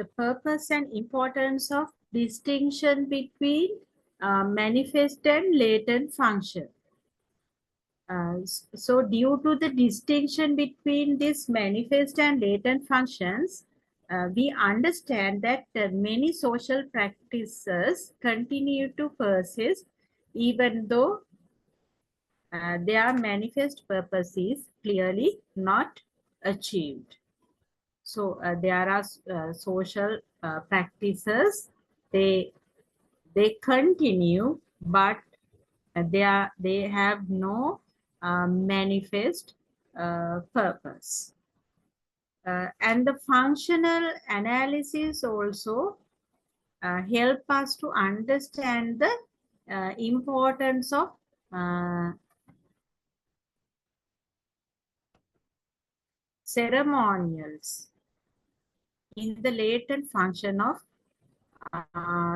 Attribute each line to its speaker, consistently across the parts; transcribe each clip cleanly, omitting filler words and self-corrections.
Speaker 1: the purpose and importance of distinction between manifest and latent function. So due to the distinction between these manifest and latent functions, we understand that many social practices continue to persist even though their manifest purpose is clearly not achieved. So there are social practices, they continue, but they have no manifest purpose. And the functional analysis also help us to understand the importance of ceremonials in the latent function of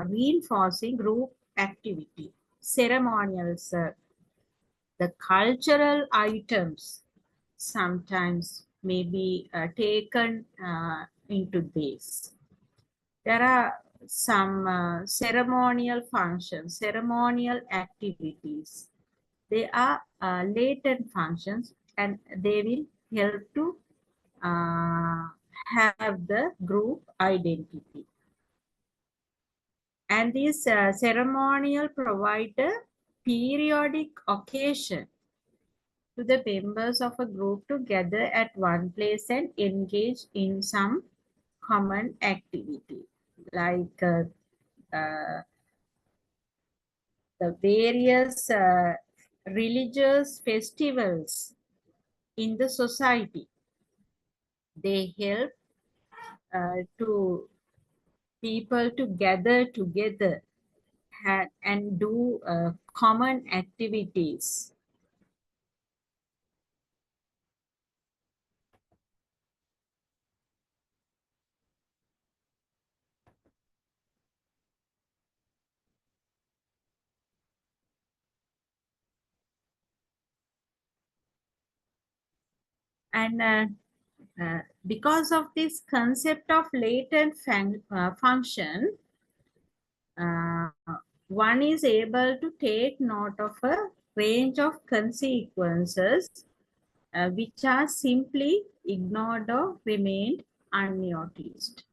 Speaker 1: reinforcing group activity. Ceremonials, the cultural items sometimes may be taken into this. There are some ceremonial functions, ceremonial activities. They are latent functions and they will help to have the group identity. And this ceremonial provide a periodic occasion to the members of a group to gather at one place and engage in some common activity, like the various religious festivals in the society. They help to people to gather together and do common activities. And because of this concept of latent function, uh, one is able to take note of a range of consequences which are simply ignored or remained unnoticed.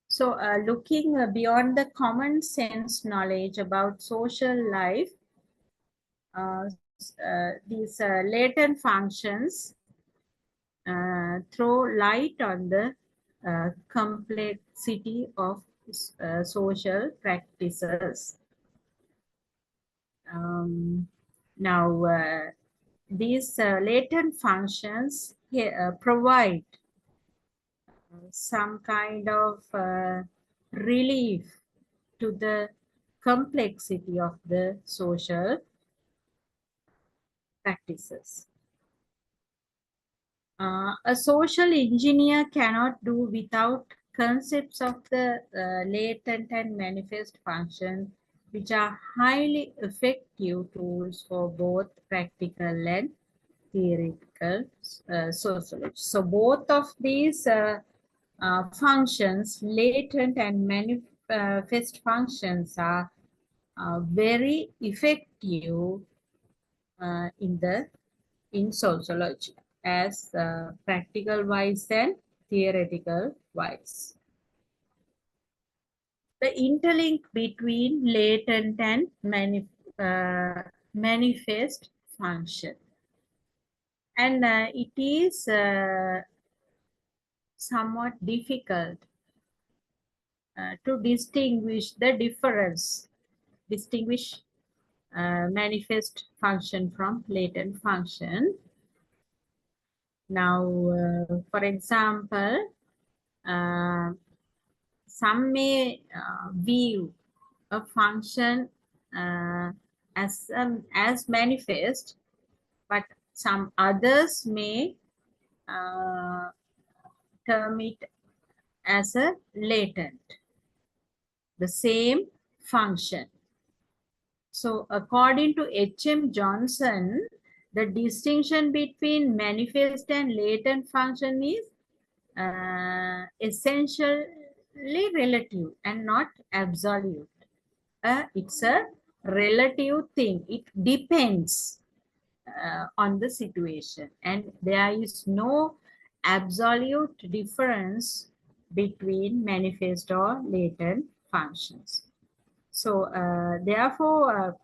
Speaker 1: So looking beyond the common sense knowledge about social life, these latent functions throw light on the complexity of social practices. Now, these latent functions provide some kind of relief to the complexity of the social practices. A social engineer cannot do without concepts of the latent and manifest function, which are highly effective tools for both practical and theoretical sociology. So both of these functions, latent and manifest functions, are very effective in sociology as practical wise and theoretical wise. The interlink between latent and manifest function, and it is somewhat difficult to distinguish manifest function from latent function. Now, for example, some may view a function as manifest, but some others may term it as a latent, the same function. So according to H.M. Johnson, the distinction between manifest and latent function is essentially relative and not absolute. It's a relative thing. It depends on the situation, and there is no absolute difference between manifest or latent functions. So, therefore,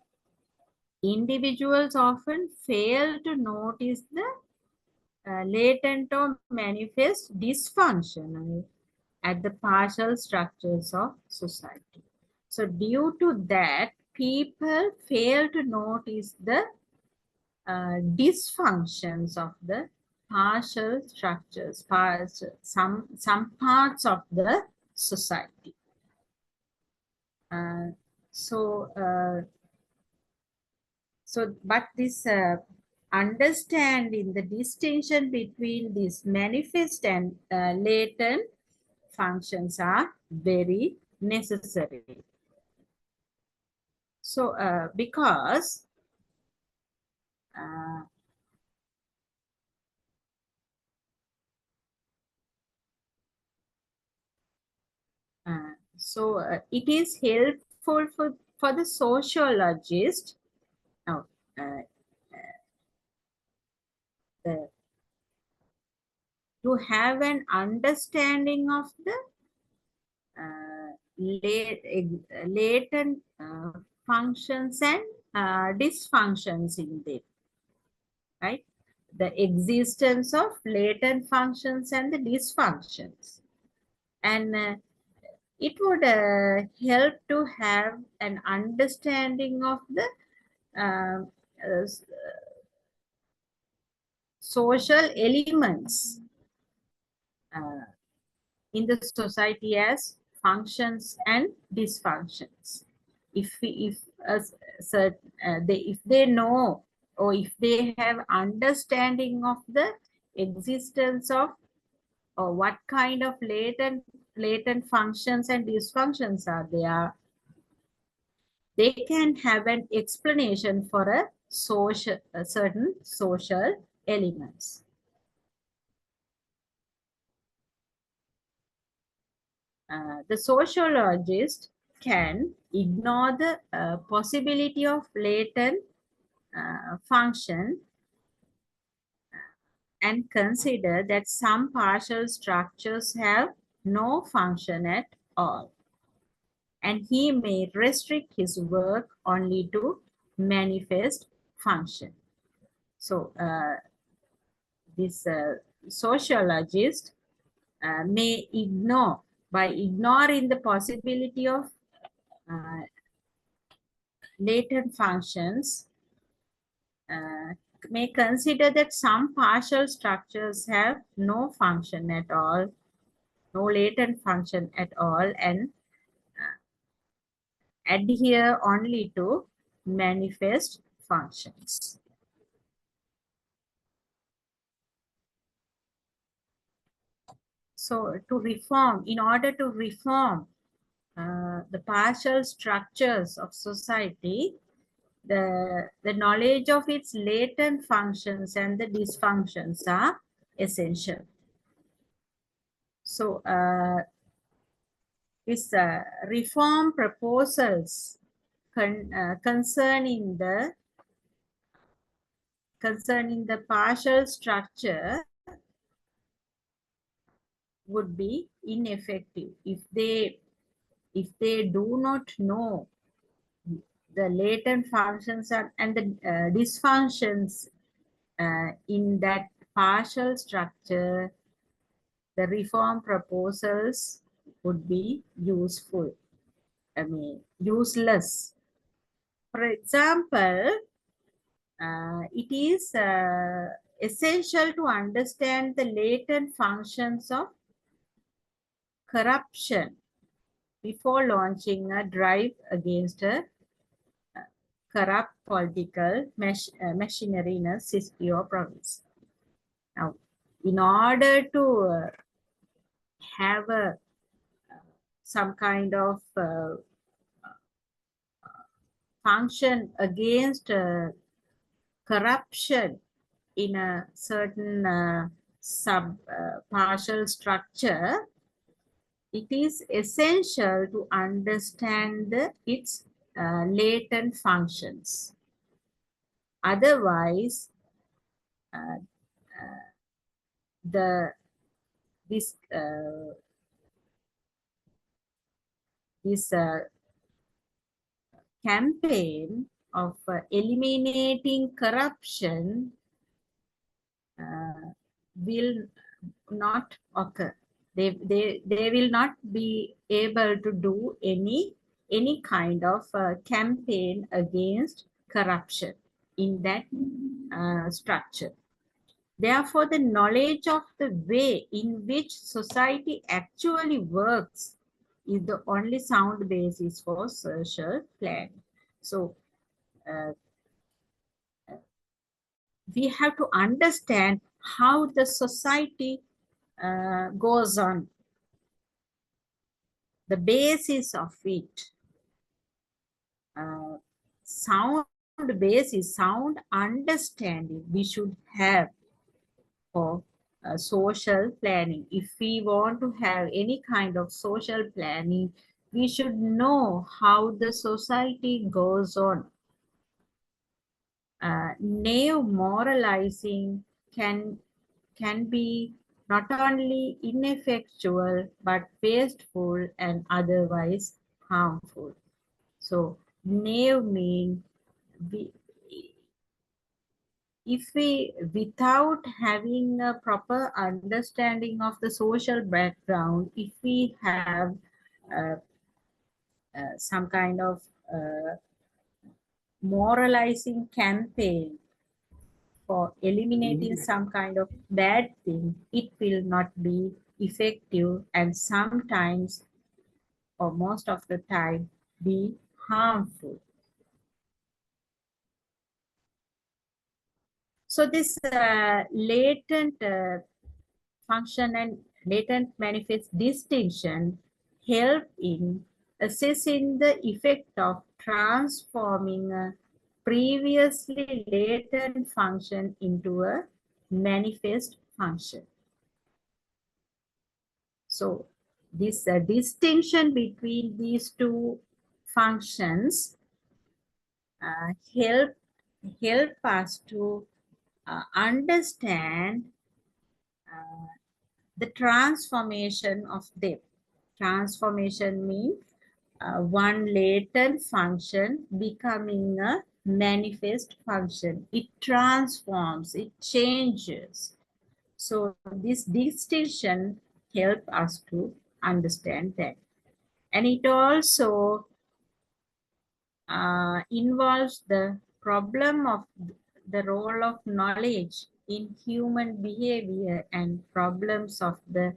Speaker 1: individuals often fail to notice the latent or manifest dysfunction at the partial structures of society. So, due to that, people fail to notice the dysfunctions of the partial structures, some parts of the society. Uh, so, but this understanding the distinction between these manifest and latent functions are very necessary. So, because uh, it is helpful for the sociologist now, uh, the, to have an understanding of the latent functions and dysfunctions in them, right? The existence of latent functions and the dysfunctions. And it would help to have an understanding of the social elements uh, in the society as functions and dysfunctions. If if they know, or if they have understanding of the existence of, or what kind of latent functions and dysfunctions are there, they can have an explanation for a certain social elements. The sociologist can ignore the possibility of latent function and consider that some partial structures have no function at all. And he may restrict his work only to manifest function. So, this sociologist may ignore, by ignoring the possibility of uh, latent functions, uh, may consider that some partial structures have no function at all, no latent function at all, and adhere only to manifest functions. So, to reform, in order to reform the partial structures of society, the knowledge of its latent functions and the dysfunctions are essential. So, these reform proposals concerning the partial structure would be ineffective if they do not know the latent functions and the dysfunctions in that partial structure. The reform proposals would be useful. Useless. For example, it is essential to understand the latent functions of corruption before launching a drive against a corrupt political machinery in a city or province. Now, in order to have some kind of function against corruption in a certain partial structure, it is essential to understand its latent functions. Otherwise, uh, the this this campaign of eliminating corruption will not occur. They will not be able to do any kind of campaign against corruption in that structure. Therefore, the knowledge of the way in which society actually works is the only sound basis for social planning. So, uh, we have to understand how the society goes on, the basis of it. Uh, sound basis, sound understanding we should have for social planning. If we want to have any kind of social planning, we should know how the society goes on. Naive moralizing can be not only ineffectual but wasteful and otherwise harmful. So naive means we, if we, without having a proper understanding of the social background, if we have uh, some kind of uh, moralizing campaign for eliminating some kind of bad thing, it will not be effective and sometimes or most of the time be harmful. So this latent function and latent manifest distinction help in assessing the effect of transforming a previously latent function into a manifest function. So this distinction between these two functions uh, help help us to understand uh, the transformation of them. Transformation means one latent function becoming a manifest function. It transforms, it changes. So this distinction helps us to understand that. And it also involves the problem of the role of knowledge in human behavior and problems of the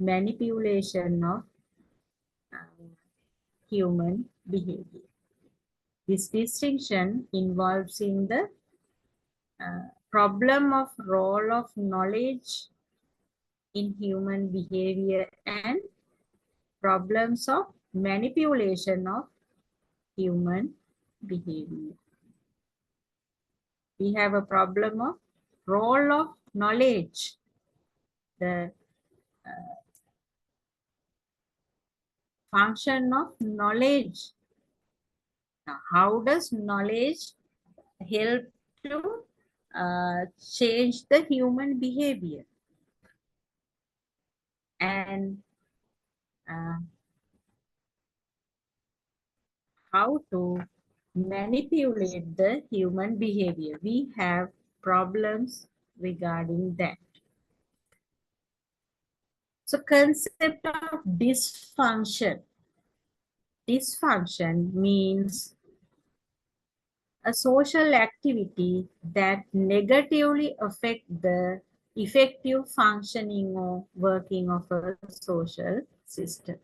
Speaker 1: manipulation of human behavior. This distinction involves in the problem of role of knowledge in human behavior and problems of manipulation of human behavior. We have a problem of role of knowledge, the function of knowledge. Now, how does knowledge help to change the human behavior? And uh, how to manipulate the human behavior? We have problems regarding that. So concept of dysfunction. Dysfunction means a social activity that negatively affect the effective functioning or working of a social system.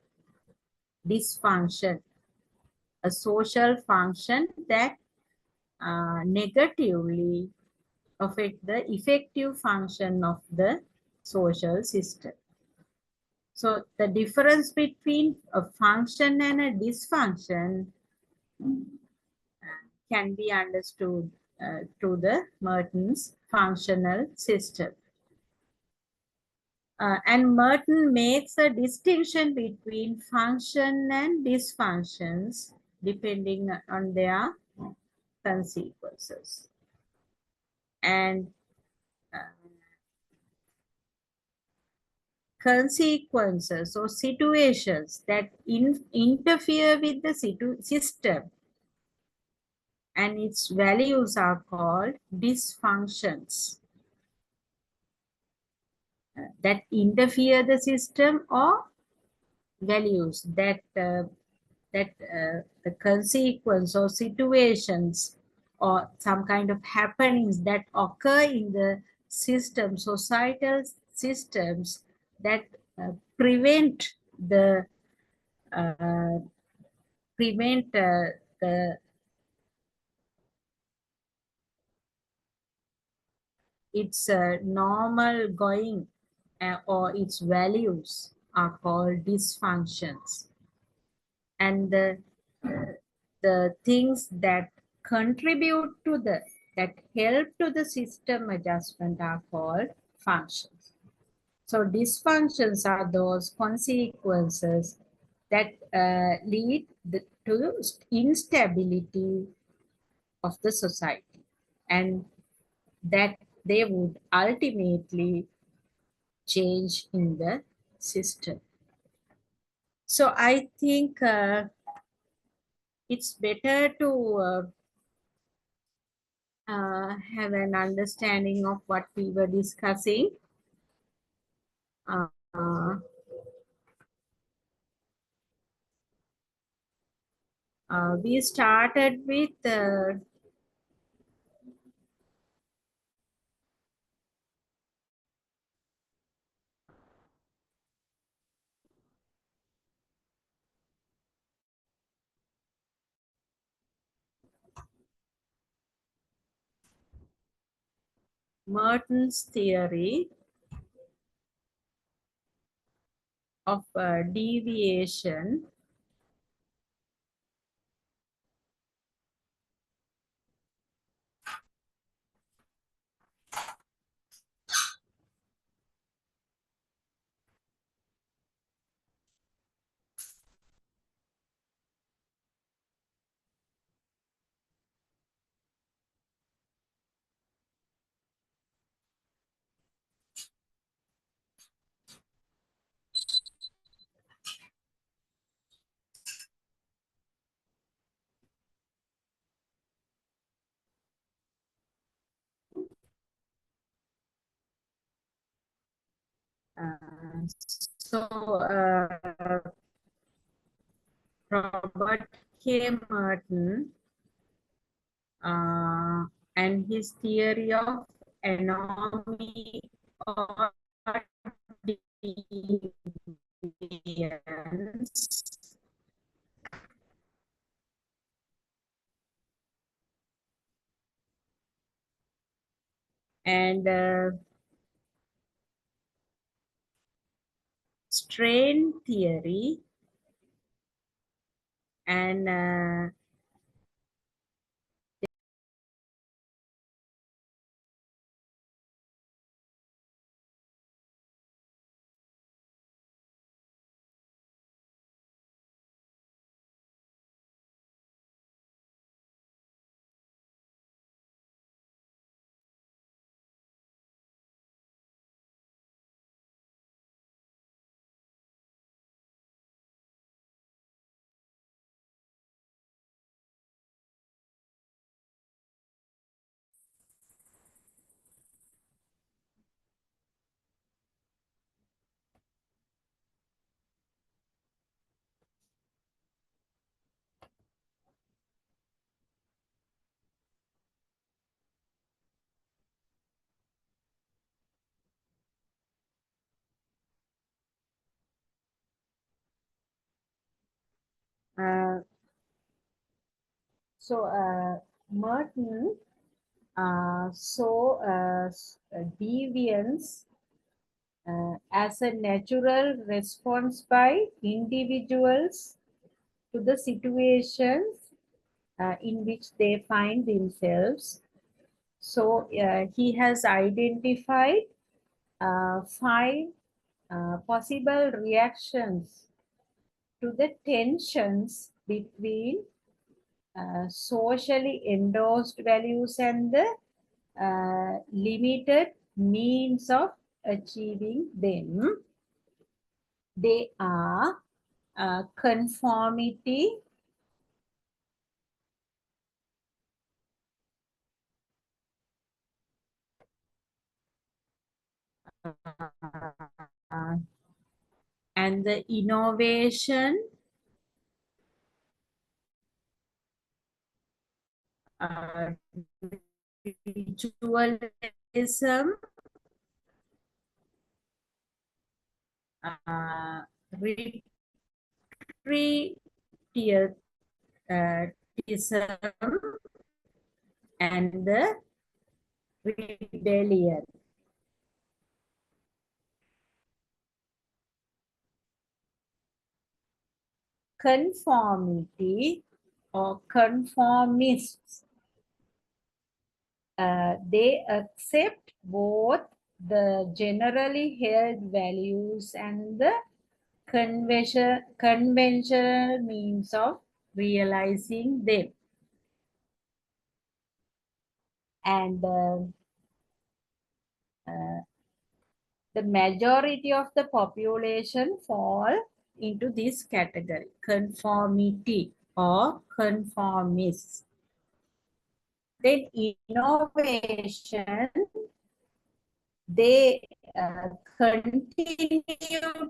Speaker 1: Dysfunction, a social function that negatively affect the effective function of the social system. So the difference between a function and a dysfunction can be understood through the Merton's functional system. And Merton makes a distinction between function and dysfunctions depending on their consequences. And uh, consequences or situations that interfere with the system and its values are called dysfunctions that interfere the system or values that the consequence or situations or some kind of happenings that occur in the system, societal systems that prevent the uh, prevent the its normal going or its values are called dysfunctions, and the things that contribute to the that help to the system adjustment are called functions. So dysfunctions are those consequences that lead to instability of the society, and that they would ultimately change in the system. So I think it's better to have an understanding of what we were discussing. Uh, uh, we started with Merton's theory of deviation. Uh, so Robert K. Merton uh, and his theory of anomy or deviance, and strain theory, and uh, so Merton saw deviance as a natural response by individuals to the situations in which they find themselves. So he has identified five possible reactions to the tensions between socially endorsed values and the limited means of achieving them. They are conformity, uh, and the innovation, uh, ritualism, uh, retreatism, and the rebellion. Conformity or conformists, they accept both the generally held values and the conventional means of realizing them. And uh, the majority of the population fall into this category, conformity or conformists. Then innovation, they continue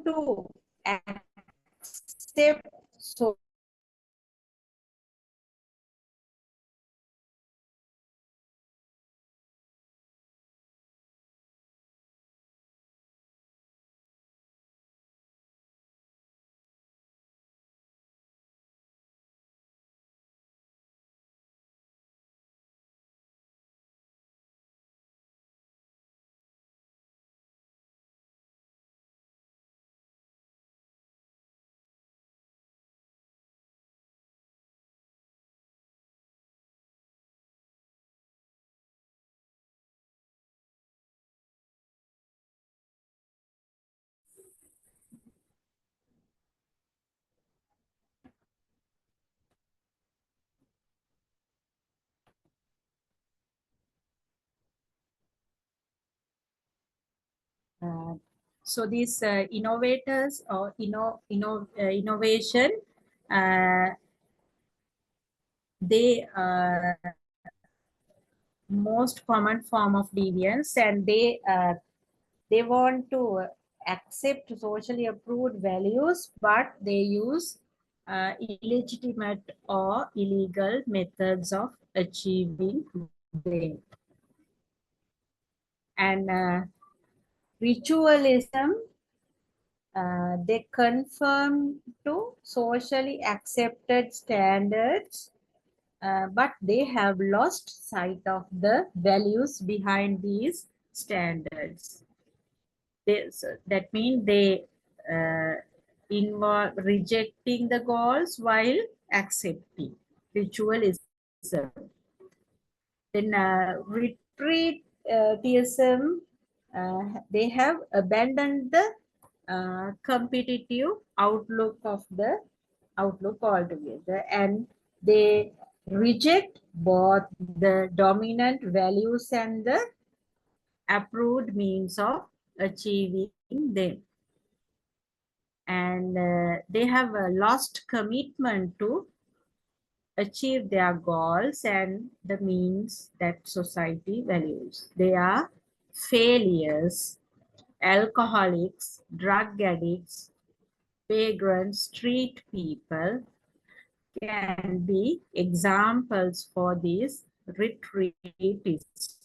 Speaker 1: to accept Uh, so these innovators or innovation, uh, they are most common form of deviance, and they want to accept socially approved values, but they use illegitimate or illegal methods of achieving them. And ritualism, they conform to socially accepted standards, but they have lost sight of the values behind these standards. So that means they involve rejecting the goals while accepting ritualism. Then retreatism, they have abandoned the competitive outlook altogether, and they reject both the dominant values and the approved means of achieving them. And they have a lost commitment to achieve their goals and the means that society values. They are failures, alcoholics, drug addicts, vagrants, street people can be examples for these retreatists.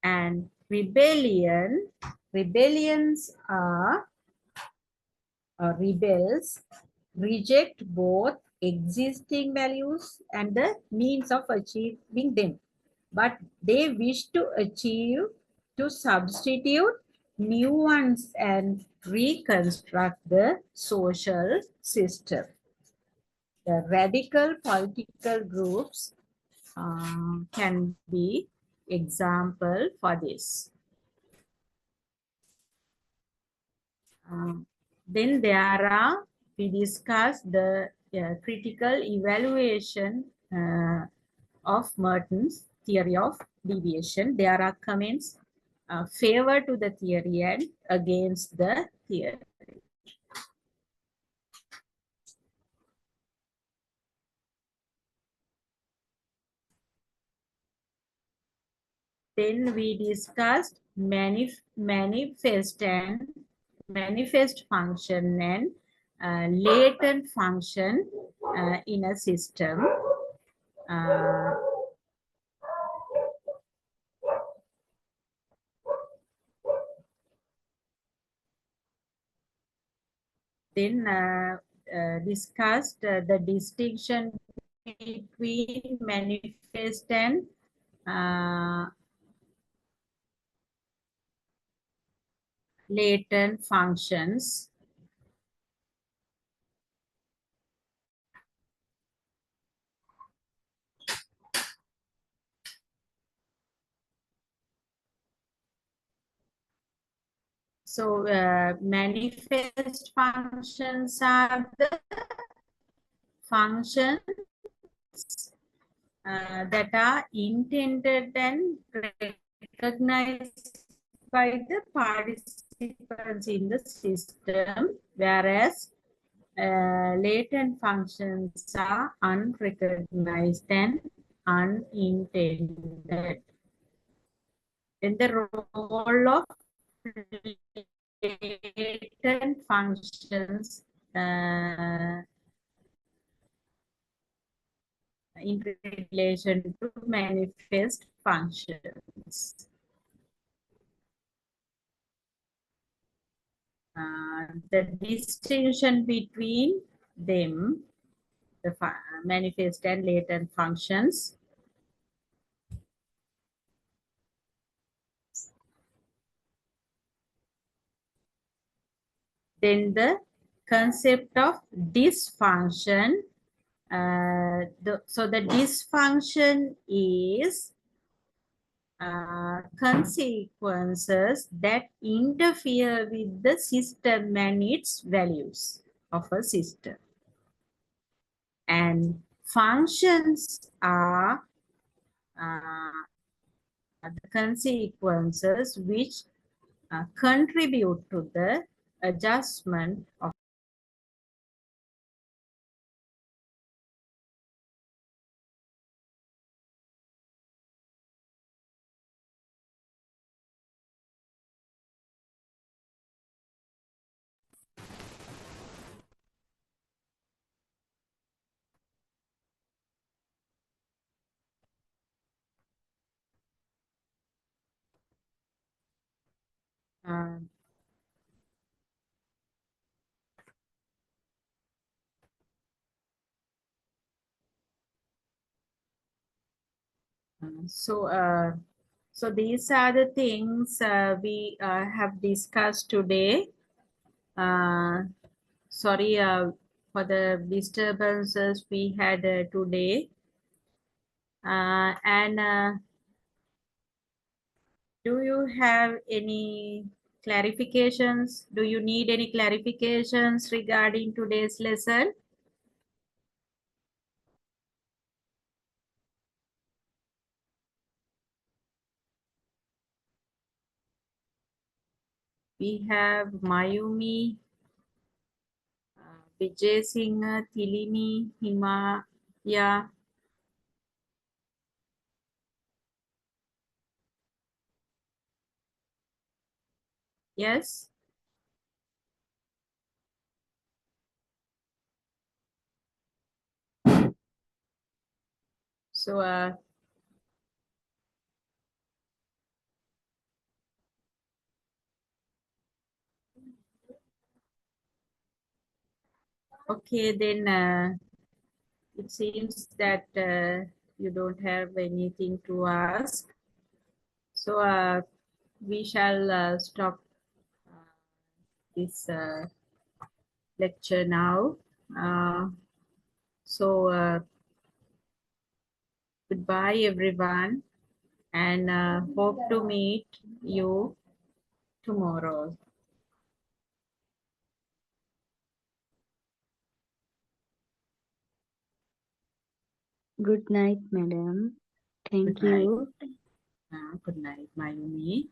Speaker 1: And rebellions are rebels reject both existing values and the means of achieving them, but they wish to substitute new ones and reconstruct the social system. The radical political groups can be example for this. Uh, then we discuss the critical evaluation of Merton's theory of deviation. There are comments favor to the theory and against the theory. Then we discussed manifest function and latent function in a system. Uh, then discussed the distinction between manifest and latent functions. So manifest functions are the functions that are intended and recognized by the participants in the system, whereas latent functions are unrecognized and unintended. Then the role of latent functions in relation to manifest functions. The distinction between them, the manifest and latent functions. Then the concept of dysfunction. So the dysfunction is consequences that interfere with the system and its values of a system. And functions are the consequences which contribute to the adjustment of uh, so these are the things we have discussed today. Sorry for the disturbances we had today. And do you have any clarifications? Do you need any clarifications regarding today's lesson? We have Mayumi, Vijay Singh, Tilini, Himaya. Yes? So, okay, then it seems that you don't have anything to ask. So, we shall stop this lecture now. So, goodbye, everyone, and hope to meet you tomorrow.
Speaker 2: Good night, madam.
Speaker 1: Good
Speaker 2: Thank
Speaker 1: night.
Speaker 2: you.
Speaker 1: Good night, Mayumi.